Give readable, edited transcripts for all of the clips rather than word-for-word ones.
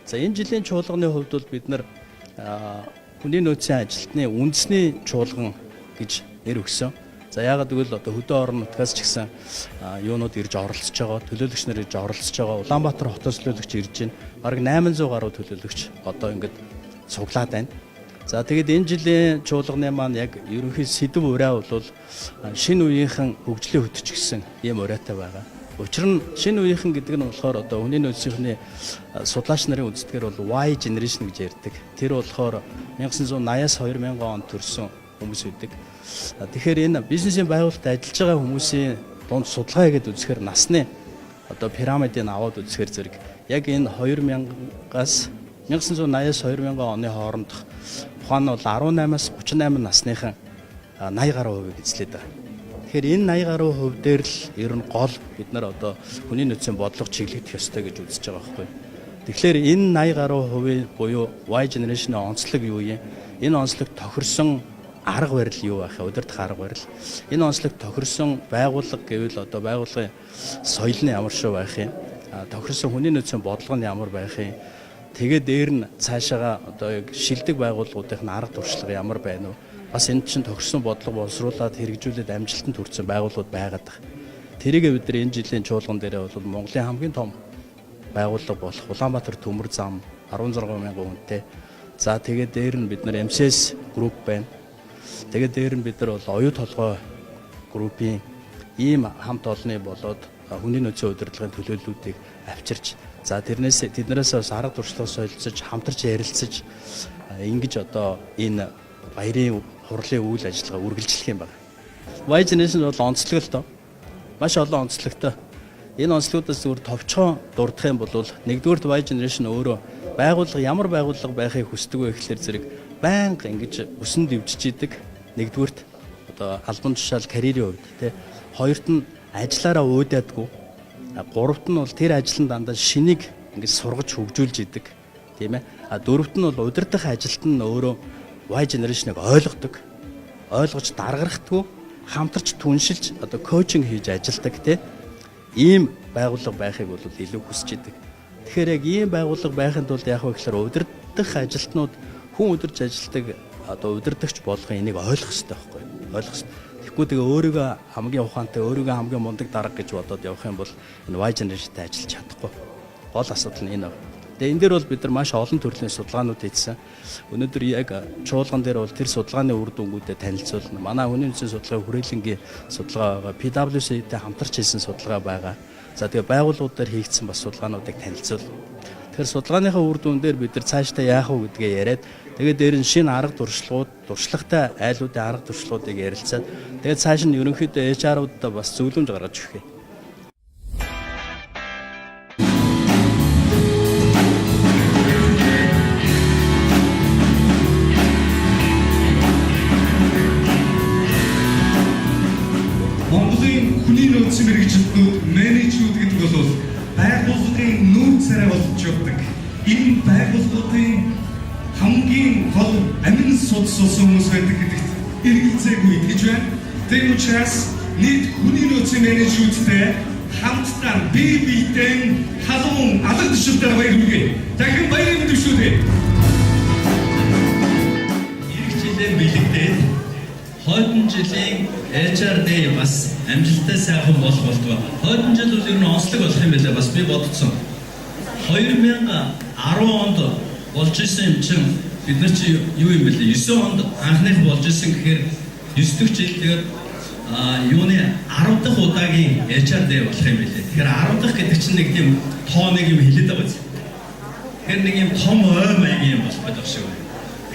За энэ жилийн чуулганы хувьд бол бид нар хүний нөөцийн ажилтны үндэсний чуулган гэж нэр өгсөн. За яагаад гэвэл одоо хөдөө орон нутгаас ч гэсэн юунууд ирж оролцож байгаа, төлөөлөгч нар ирж оролцож байгаа. Улаанбаатар хотоос төлөөлөгч ирж байна. Бараг 800 гаруй төлөөлөгч одоо ингээд цуглаад байна. За тэгээд энэ жилийн чуулганы маань яг ерөнхий сэдв ураа бол шинэ үеийнхэн хөгжлийн хөтөч гэсэн ийм ураатай байгаа. Учир нь шинэ үеийнхэн гэдэг нь болохоор одоо хүний нөөцийн судлаач нарын үздэгэр бол Y generation гэж ярьдаг. Тэр болохоор 1980-аас 2000 онд төрсэн хүмүүс үүдэг. Тэгэхээр энэ бизнесийн байгууллагад ажиллаж байгаа хүмүүсийн дунд судалгаа хийгээд үзэхээр насны одоо пирамидыг аваад үзэхээр зэрэг яг энэ 2000-аас 1980-аас 2000 оны хоорондох ухаан бол 18-аас 38 насныхан 80 гаруй хувийг эзлээд байгаа. Тэгэхээр энэ 80 гаруй хувь дээр л ер нь гол бид нар одоо хүний нөөцийн бодлого чиглэгдэх ёстой гэж үзэж байгаа байхгүй. Тэгэхээр энэ 80 гаруй хувийн буюу Y generation-ийн онцлог юу юм? Энэ онцлог тохирсон арга барил юу байх вэ? Удирдах арга барил. Энэ онцлог тохирсон байгууллага гэвэл одоо байгууллагын соёл нь ямар шүү байх юм? Тохирсон хүний нөөцийн бодлого нь ямар байх юм? Тэгээд дээр нь цаашаага одоо яг шилдэг байгууллагуудын арга туршлага ямар байна вэ? Бас энэ чинь тохирсон бодлого боловсруулад хэрэгжүүлээд амжилтанд хүрсэн байгууллагууд байгаад байна. Тэрийг бид нар энэ жилийн чуулган дээр бол Монголын хамгийн том байгууллага болох Улаанбаатар төмөр зам 16,000 хүнтэй. За тэгээд дээр нь бид нар MCS групп байна. Тэгээд дээр нь бид нар бол оюу толгой группийн ийм хамт олонны болоод хүний нөөцийн удирдлагын төлөөллүүдийг авчирч за тэрнээс тэднээс бас арга туршлага солилцож хамтарч ярилцаж ингэж одоо энэ баярын хурлын үйл ажиллагаа үргэлжлэх юм байна. Y generation бол онцлог л доо. Маш олон онцлогтой. Энэ онцлогуудаас зүгээр товчхон дурдах юм бол нэгдүгээрт Y generation өөрөө байгууллага ямар байгууллага байхыг хүсдэг вэ гэхэлэр зэрэг байнга ингэж өсөнд дэвжиж идэг. Нэгдүгээрт одоо албан тушаал карьерийн хувьд тий. Хоёрт нь ажиллаараа уудаадгүй. Гуравт нь бол тэр ажлын дандаа шинийг ингэж сургаж хөгжүүлж идэг. Тийм ээ. Дөрөвт нь бол удирдах ажилт нь өөрөө Y generation-ыг ойлгодог. Ойлгож даргархдаггүй, хамтарч түншилж одоо коучинг хийж ажилдаг тий. Ийм байгууллага байхыг бол илүү хүсэж идэг. Тэгэхээр яг ийм байгууллага байхын тулд яг гэхээр удирдах ажилтнууд хүн удирж ажилдаг одоо удирдахч болгон энийг ойлгох хэрэгтэй байхгүй юу? Ойлгох хэрэгтэй. Тэгэхгүй тэгээ өөрийгөө хамгийн ухаантай, өөрийгөө хамгийн мундаг дарга гэж бодоод явах юм бол энэ Y generation-тай ажиллаж чадахгүй. Гол асуудал нь энэ байна. Тэгээ энэ дээр бол бид нар маш олон төрлийн судалгаанууд хийсэн. Өнөөдөр яг чуулган дээр бол тэр судалгааны үр дүнгуудыг танилцуулна. Манай хүний нөөцийн судалгаа хүрээлэнгийн судалгаа байгаа. PwC-тэй хамтарч хийсэн судалгаа байгаа. За тэгээ байгууллагуудаар хийгдсэн бас судалгаануудыг танилцуулна. Тэгэхээр судалгааныхаа үр дүн дээр бид нар цаашдаа яах вэ гэдгээ яриад тэгээд дээр нь шинэ арга туршлагууд, туршлагатай айлуудын арга туршлагуудыг ярилцаад тэгээд цааш нь ерөнхийдөө HR-уудаа бас зөвлөмж гаргаж өгөх юм. Монголын хүний нөөцийн мэргэжилтнүүд менежмент гэдэг бол байгууллагын нүүр царай болж явдаг. Энэ байгууллагын хамгийн гол амин судас хүмүүс байдаг гэдэгт эргэлзээгүй итгэж байна. Тийм учраас нийт хүний нөөцийн менежменттэй хамтдаа бие биедээ халуун алга тушаалтай баяр хүргэе. Дахин баярын төвшүүлье. Ирэх жилийн бэлэгдээд хойдон жилийн HR-ны бас амжилттай сайхан болох болтгоо. Хойдон жил бол ер нь онцлог болох юм байлаа бас би бодсон. 2010 онд болж исэн юм чинь бид нар чи юу юм бэлээ? 9 онд анхных болж исэн гэхээр 9 дэх жил тэгээд юуны 10 дахь удаагийн HR дээр болох юм бэлээ. Тэгэхээр 10 дахь гэдэг чинь нэг тийм тооныг юм хэлээд байгаа биз. Тэгэхээр нэг юм том ой маягийн юм болох байх шиг байна.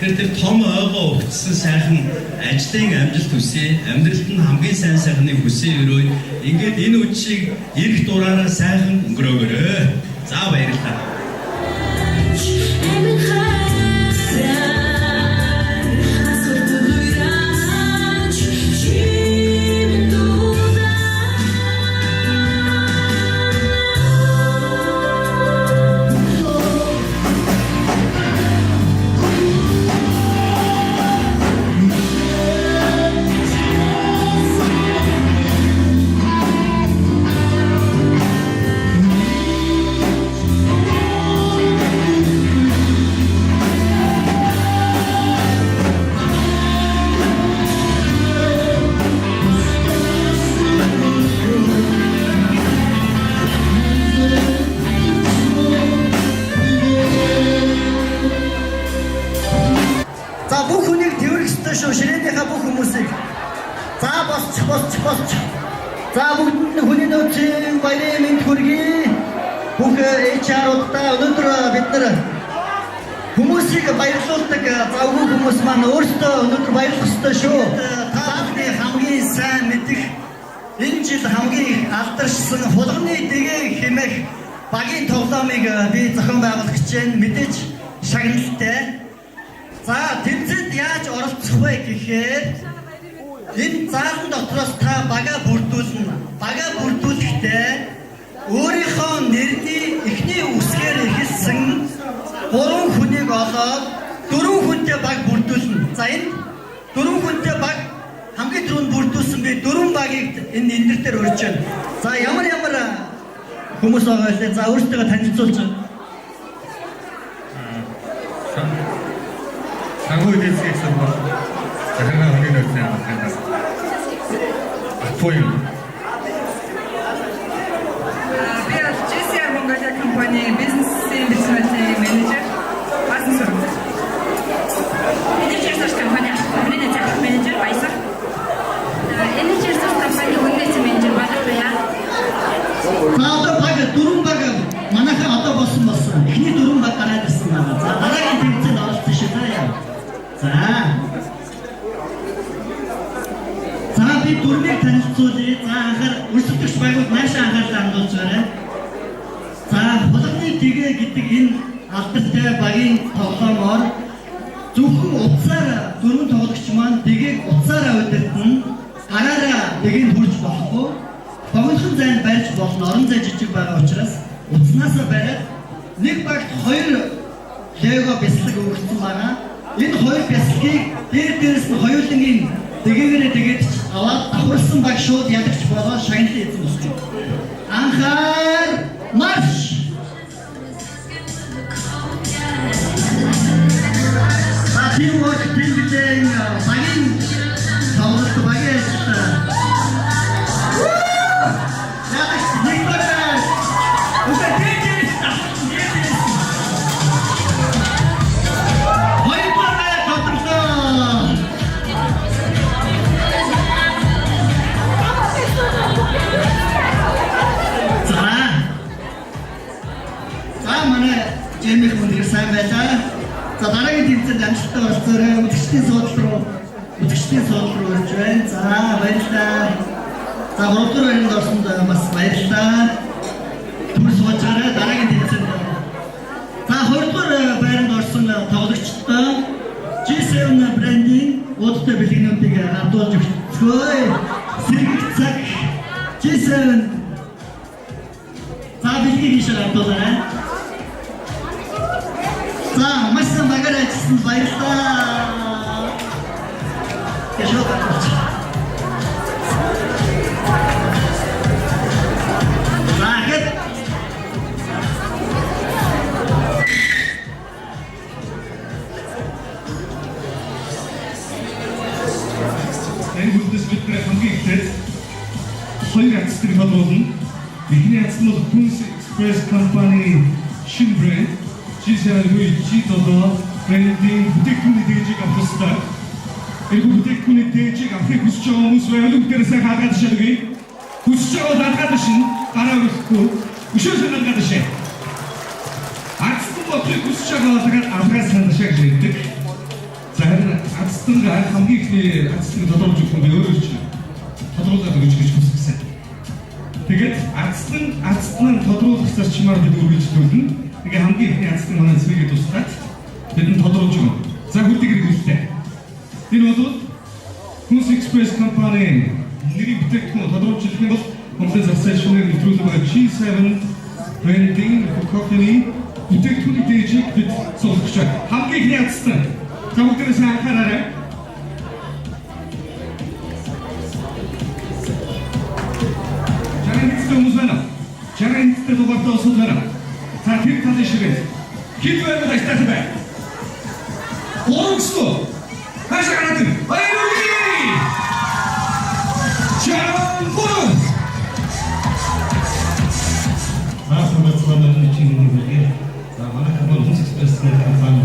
Тэгэхээр тэр том ойгоо өгсөн сайхан ажлын амжилт хүсье, амьдралд нь хамгийн сайн сайхныг хүсье өрөө. Ингээд энэ үдшийг ирэх дураараа сайхан өнгөрөөгөөрэй. За баярлалаа. босч. За бүгд хүний нөөцийн баярын мэнд хүргэе. Бүх HR-уудаа өнөөдөр бид нар хүмүүсийг баярлуулдаг завгүй хүмүүс маань өөрсдөө өнөөдөр баярлах ёстой шүү. Та бүхний хамгийн сайн мэдих энэ жил хамгийн их алдаршсан хулганы дэгээ хэмээх багийн тоглоомыг би зохион байгуулах гэж байна. Мэдээж шагналтай. За тэмцээнд яаж оролцох вэ гэхээр энэ заалан дотроос та бага бүрдүүлнэ. Бага бүрдүүлэхдээ өөрийнхөө нэрний эхний үсгээр эхэлсэн 3 хүнийг олоод 4 хүнтэй баг бүрдүүлнэ. За энэ 4 хүнтэй баг хамгийн түрүүнд бүрдүүлсэн би 4 багийг энэ нэр дээр өрж байна. За ямар хүмүүс байгаа вэ? За өөртөө танилцуулж байна. Агуу дэсгийсэн бол захиргаа хүний нөөцийн хамгаалалтаас Атфою. Би GCR Mongolia компани бизнес менежер Басан Сурам. Energy Resource компани үнэт менежер Баясар. Energy Resource компани үнэт менежер Балбая. Одоо баг 4 баг манайхаа одоо болсон. Эхний 4 баг гараад ирсэн байна. За дараагийн тэмцээнд оролцсон шүү дээ. За би дөрмийг танилцуулъя. За анхаар өрсөлдөгч байгууд наашаа анхаарлаа хандуулж байна. За хулганы дэгээ гэдэг энэ алдартай багийн тоглоомоор зөвхөн утсаараа дөрвөн тоглогч маань дэгээг утсаараа удирдна. Гараараа дэгийг хүрж болохгүй. Богинохон зайд барьж болно. Орон зай жижиг байгаа учраас утснаасаа бариад нэг багт 2 лего бяцлаг өгсөн байна. Энэ 2 бяцлагийг дээрээс нь хоёулангийн дэгээгээрээ тэгээд аваад давхарсан баг шууд ядагч болоод шагналын эзэн болж байна. Анхаар марш! Teamwork team bilang bagin kalau sebagai bukan Жимих мөндөр сайн байлаа. За дараагийн тэмцээнд амжилттай болцоорой. Үзэгчдийн суудлал руу орж байна. За баярлалаа. За 3 дахь байранд орсонд бас баярлалаа. Түр суугаарай дараагийн тэмцээнд. За 2 дахь байранд орсон тоглогчдоо G7 брендинг уудтай бэлгэнүүдийг хадуулж өгцгөөе. Сэргэг цаг G7 за бэлгийг ийшээ хадуулаарай. За маш сайн багаар ажилласан баярлалаа. Яшоо багч. Захад. Энэ бүтэц битрэ хамгийн ихтэй 2 ацтыг тодруулна. Эхний ацт нь Kunz Express компани шинэ брэнд G7-ийн G7 брендийн бүтээгдэхүүний дээжийг авах ёстой. Энэ бүтээгдэхүүний дээжийг авахыг хүсэж байгаа хүмүүс байвал бүгдээрээ хаагаад шалгая. Хүсэж байгаа дагаад шин гараа өрөхгүй. Өшөөс дагаад шин. Ацтан бодлыг хүсэж байгаа дагаад авахаас хандашаа гэж хэлдэг. За харин ацтангаа хамгийн ихний ацтыг тодорхойлж өгөх нь өөрөө ч тодорхойлоод өгч гэж хүссэн. Тэгээд ацтан тодорхойлох зарчмаар бид үргэлжлүүлнэ. Тэгээ хамгийн ихний ацтын манай зэрэг тусгаад бидэнд тодорхойлж өгнө. За хүрдэг хэрэглээ. Энэ бол Kunz Express компани нэрийн бүтээгдэхүүн тодорхойлж хэлэх юм бол Монголын зах зээл шүүнийг нэвтрүүлэх байгаа G7 брендинг компани бүтээгдэхүүний дээжийг бид суулгах гэж. Хамгийн ихний ацтан. За бүгдээрээ сайн анхаараарай. Жаргал хүмүүс байна. Жаргалтай дугаартаа усууд байна. За тэр талын ширээн. Хэд байгаад ажтах бай. Орогсоо. Хашаа гараад. Баярлалаа. Чамбо. Асамцланын чиний бүгэ. За манай Kunz Express компани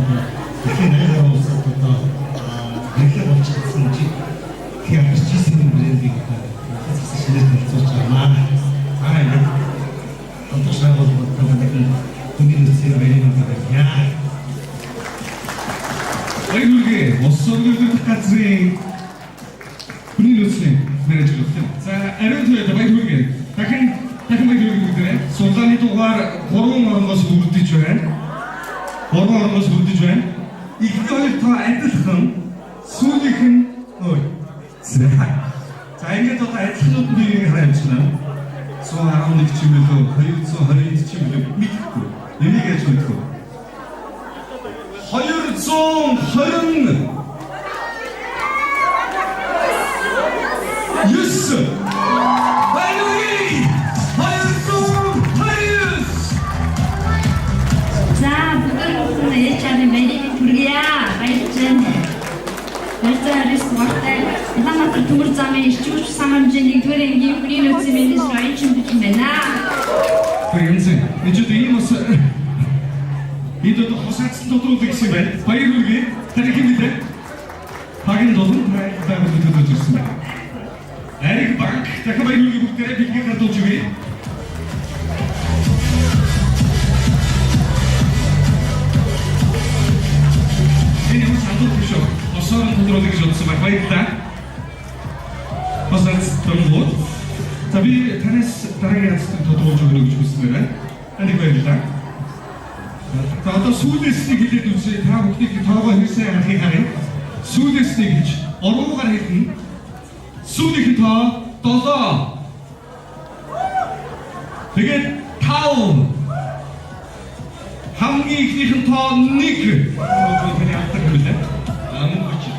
ихэнх нэрээр усуудаа эхлээд болчихсон чи. Тэгэхээр G7 брендийг 신의 줬잖아. 이제 감독사하고 들어가니까 군인 노트에 매니만 가야. 이게 어서들도 똑같이 군인 노트에 매니저였죠. 자, 에런트에 давай 돌게. дахин bay 돌게 그래. 소장이 또가 고롱하는 것을 우르디 줘야. 고롱하는 것을 우르디 줘야. 이걸 더 애뜻한 수직한 자, 이게 더 애뜻한 분이 하나 있지만 소아라운드 기침도 거유소 허리 기침도 믿고 얘기가 좋고 허유종 허른 유스 빨리 허유종 허유스 За бүгд HR-ийн менежер хүргье. Баярлалаа спорттой Улаанбаатар төмөр замын эрчимч сан хэмжээний 1-р ангийн хүний нөөцийн менежер Оюучин бэлэн байна. Баярлалаа. Эцэд ийм бас 이도 호사츠도 들어오겠지 말 바이루기 다리기인데 박인 도는 다음에 들어주겠습니다. 에릭 박 잠깐 바이루기 북들의 빅게 가도 주기 이놈은 장도 부셔 어서는 들어오기 좋지만 바이루다 호사츠 동못 tapi 테니스 다르게 하스도 들어오기 좋습니다. 아니 바이루다 За одоо сүүлдэснийг хэлээд үзье. Та бүхнийг тоогоо хэлсэн харахыг харъя. Сүүлдэснийг гэж оруугаар хэлнэ. Сүүлдийн тоо 7. Тэгээд 5. хамгийн ихнийх нь тоо 1. Таны автар хэлээ. Мөн чи.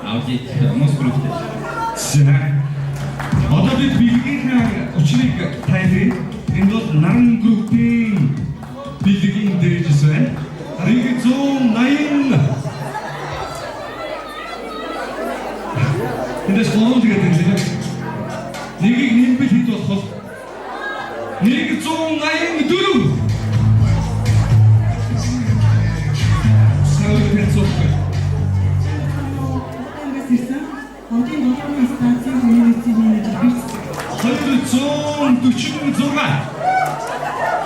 Аудит мос бүрэгтэй. За. Одоо бид бэлгийн учрыг тайлбарыг энэ бол наран группийн бэлгийн дээрээс байна. Харин 180. Эндээс гурван тэгээд энэ. Нэгийг нэмбэл хэд болох вэ? 184. Сауд хэцүүх. Одын долооны станцын хүний нөөцийн менежер бийц. 246.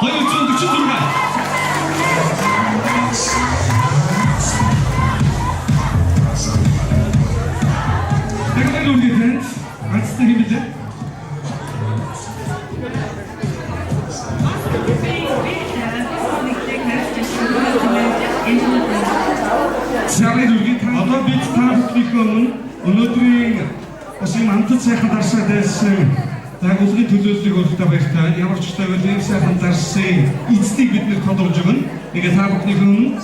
246. Tekrar ulitet. Açtı gibi de. Сарай дүргийн одоо бид та бүхнийхээ өнөөдрийн бас юм амтд сайхан дарсаад байсан загварлагын төлөөллийг өөртөө баярлалаа. Ямар ч таавал ийм сайхан дарсын эцнийг бид нэр тодорхойлж өгнө. Тэгээ та бүхнийхээ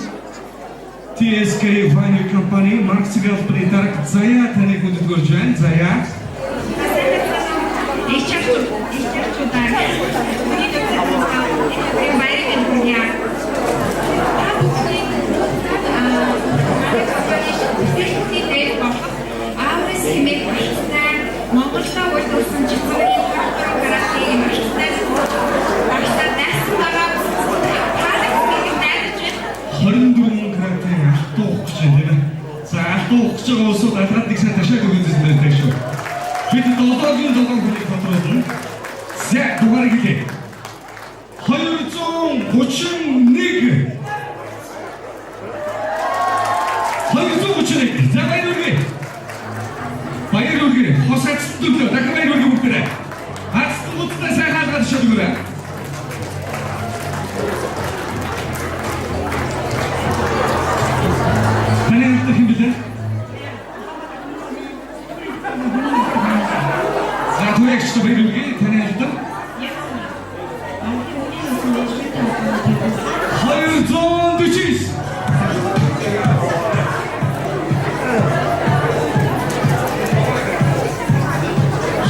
TSK Final Company маркетинг албаны дарга Зая таныг хүндэтгэж байна. Зая. Монголоо үйлдвэрлэсэн жишээ каратегийн машинтай багштай дайсан байгаа 24 каратегийн алтуу ухаж байна. За алтуу ухаж байгаа улсууд алгаад нэг сайн ташааг өгсөн байдаг шүү. Бид 7-гийн 7 хүнийг тодруулна. За дугаарыг хэлье. 231. 231. За баярлалаа. Баярлалаа. Хосацтууд дахин баярлалаа бүгдээ. Хацтуудтай сайн хаалгаад шалгуулаа. Таны хэлдэг юм билээ. За түүнийгч баярлалаа. Таны хэлдэг. 249.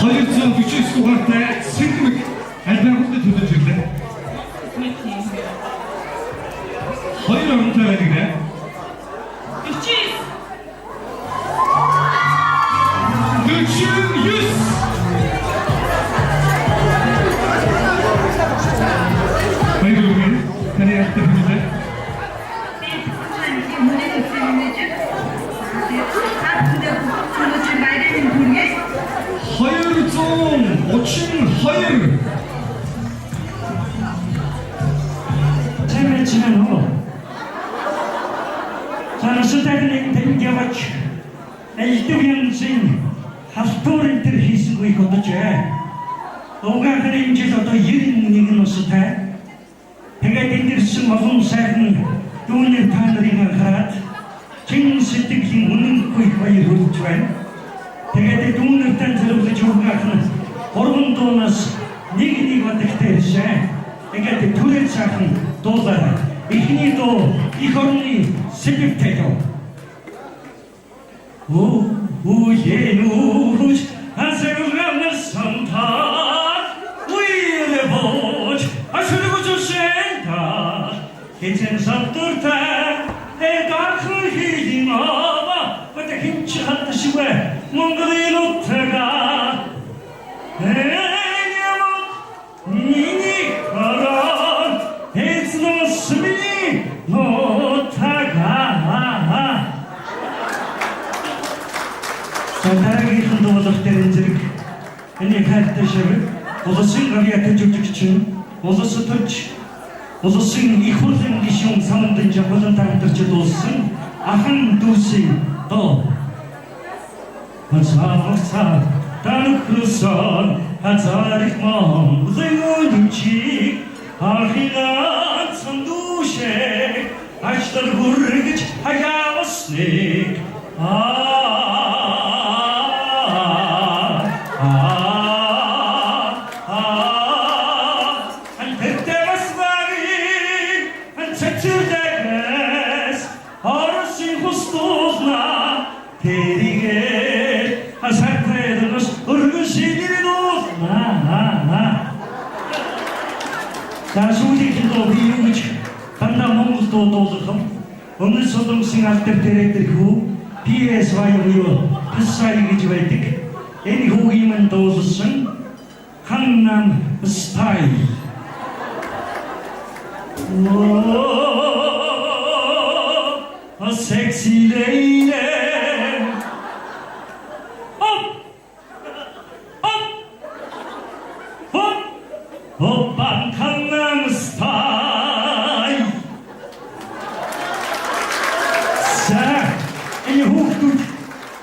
249 дугаартай Сэлмэг альбагуудад төлөж ирлээ. 2 оронтой байдаг нэ. 49. Баярлалаа. Таны хэлдэг юм билээ. Cenno. Sana sütadın temgevaç. Eldivensin haftorun terhis kuy kodoce. Oga krenci dodo yirin nigin osute. Pega dendirsin mazun sarın dunir tanrıma karat. Çin sütükin unun kuy kuy rutçuen. Pega de dunir tanrıma çoğukakın. Horun donas nigini vatıkterse. Pega de turet sakın dolara. İhni do ihoruni sebepteyo. Ujenuj, aserugamna santa, uyleboç, aşırıcı senta, geçen saptırta, dakı hidin ama, ötekin çıhattı şüve, mongolin ottaga, yamuk, nini karan, hetsno smini, notaga. Santaragi khandovazak terenzirik, eni khatta şevi, ozasin gaviyata çocukçun, ozası turç, ozasin ikhurzen gişun samandınca kozan tartırcı dolsun, ahan dusin do. Hazarsa tanık rusan, hazarik mam, uzayonimçik, ahilat sanduşek, açlar gurgiç hayavasnik, 자수지기도 비유지 간다 몽구도 도둑함 어느 소동생 앞들 데렉들고 비에서 와요 햇살이 기지발득 애니 호기만 도수슨 강남 스타일 오 섹시 레이디 오빤 강남 스타일 자, 이 호흡도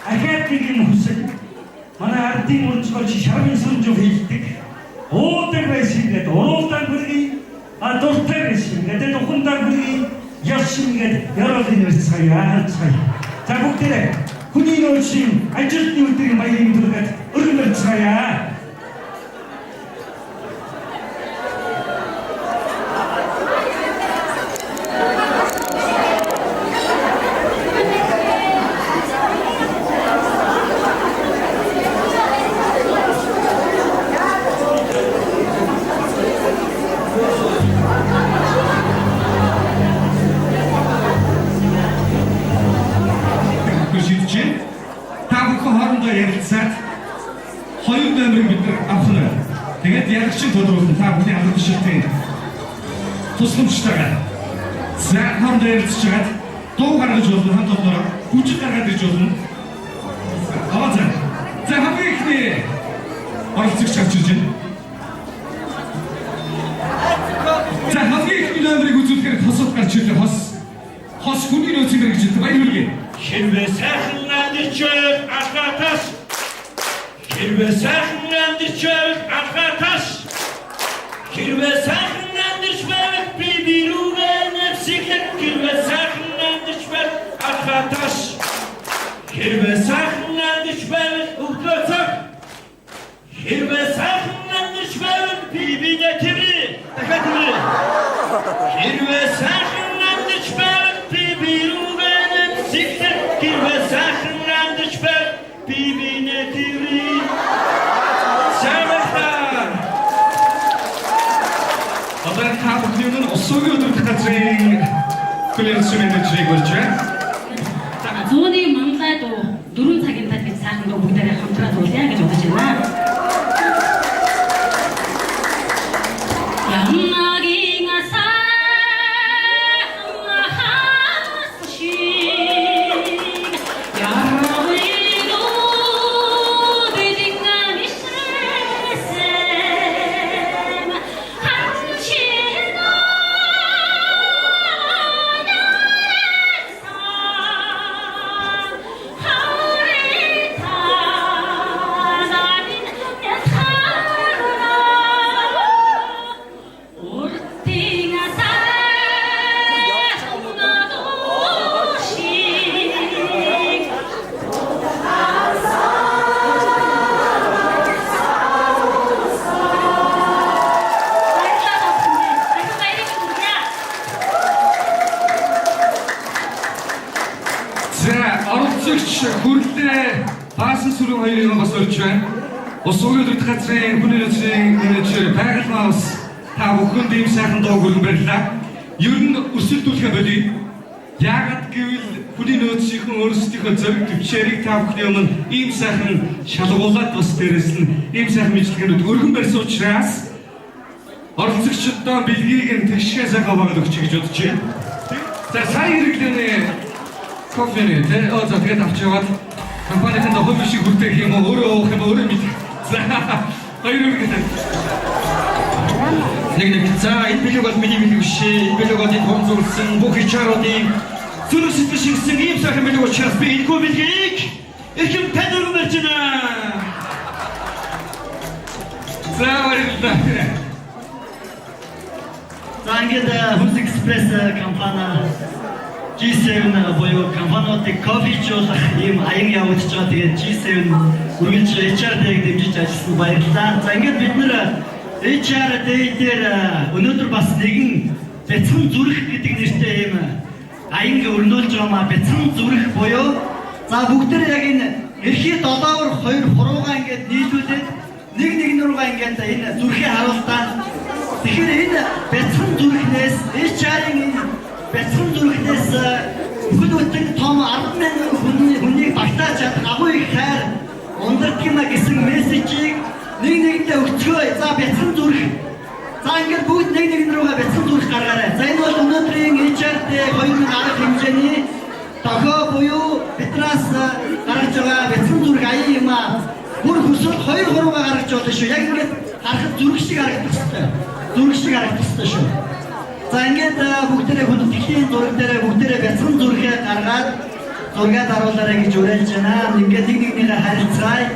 아가뜨긴 호흡 만화 아르팅 온치걸치 샤빈 손좀 해지득 오때가 있으니까 도로단 그러기 아 도때가 있으니까 때도 혼단 그러기 열심히 여러분들 사이야 사이 자 복들에 군인 올심 알줄띠 울들이 마이링 들어가 어른들 사이야 хоёр номерыг бид авах нь. Тэгээд яг чинь тодорхойлсон та бүхний хамт шилтийн тусламжтайгаар. За хамт ярилцж чад дуу гаргаж болно хамт олноор хүчил гаргаад ирж болно. Аа за хамгийн ихний оролцогч гарч ирж байна. За хамгийн ихний номерыг үзүүлэхээр хосод гарч ирлээ хос хүний нөөц юм гэж хэлдэг баяр хүргэе. Хэрвээ сайхан амьдчил алхатас Хэрвээ сайхан амьдчил алхатас Хэрвээ сайхан амьдч байвал би бирүүгээ нэвсэглэх Хэрвээ сайхан амьдч байвал алхатас Хэрвээ сайхан амьдч байвал өглөөцөг Хэрвээ сайхан амьдч байвал би бинэ тэрэ дахиад тэрэ Хэрвээ сайхан амьдч байвал би бирүүгээ нэвсэглэх Хэрвээ сайхан амьдч байвал би бинэ тэрэ Одоо та бүхний өмнө усуугийн өдөр газрын клиентсийн менежерийг болж байна. За зууны Монголай дуу 4 цагийн тал гэж сайхан дуу бүгдээрээ хамтраад уулзъя гэж бодож байна. Ямнагийн Оролцогч хүрлээ Баасан сүрэн хоёрыг бас өрж байна. Ус өгөөдрөх газрын хүний нөөцийн менежер Байгалмаа бас та бүхэнд ийм сайхан дуу хүргэн барилаа. Ер нь өрсөлдүүлэх болий. Яагаад гэвэл хүний нөөцийн өөрсдийнхөө зориг төвчээрийг та бүхний өмнө ийм сайхан шалгуулад бас дээрэс нь ийм сайхан мэдлэгнүүд өргөн барьсан учраас оролцогчдоо бэлгийг нь тэгшээ сайхан багт өгч гэж бодож байна. За сайн хэрэглэнэ кофений тэ за тэгээд авч яваад компанийн хувь шиг хүртэх юм уу өөрөө уух юм өөрөө мэд. За хоёр үргэлж нэг за энэ билег бол миний билег биш. Энэ билег бол консулсан бүх HR-уудын зүрх сэтгэл шингэсэн ийм сайхан билег учраас би энэ билгийг эрхэм танд өргөн барьж байна. За баярлалаа. За ингээд Хүнс Экспресс компани G7 буюу компаниудыг кофежуулах ийм аян явагдаж байгаа. Тэгээд G7 үргэлж HR-ыг дэмжиж ажилласан баярлалаа. За ингээд бид нэр HR дээр өнөөдөр бас нэгэн бяцхан зүрх гэдэг нэртэй ийм аян өрнүүлж байгаа бяцхан зүрх буюу за бүгдээр яг энэ эрхий долоовор хоёр хуруугаа ингээд нийлүүлээд нэг руугаа ингээд энэ зүрхээ харуултаа. Тэгэхээр энэ бяцхан зүрхнээс HR-ийн энэ бяцхан зүрхнээс бүхэл бүтэн том 10,000 хүнийг багтааж чадах агуу их хайр ундардаг юм гэсэн мессежийг нэгэндээ өгцгөө. За бяцхан зүрх. За ингээд бүгд нэг руугаа бяцхан зүрх гаргаарай. За энэ бол өнөөдрийн HR-тэй 2010 хэмжээний тохио буюу биднээс гаргаж байгаа бяцхан зүрх аян юм аа. Бүр хүсвэл 2-3-гаа гаргаж болно шүү. Яг ингээд харахад зүрх шиг харагдах хэрэгтэй. Зүрх шиг харагдах хэрэгтэй шүү. За ингээд бүгдээрээ хүндэтгэлийн зураг дээр бүгдээрээ бяцхан зүрхээ гаргаад зургаад харуулаарай гэж уриалж байна. Ингээд нэг нэгнийхээ харилцааг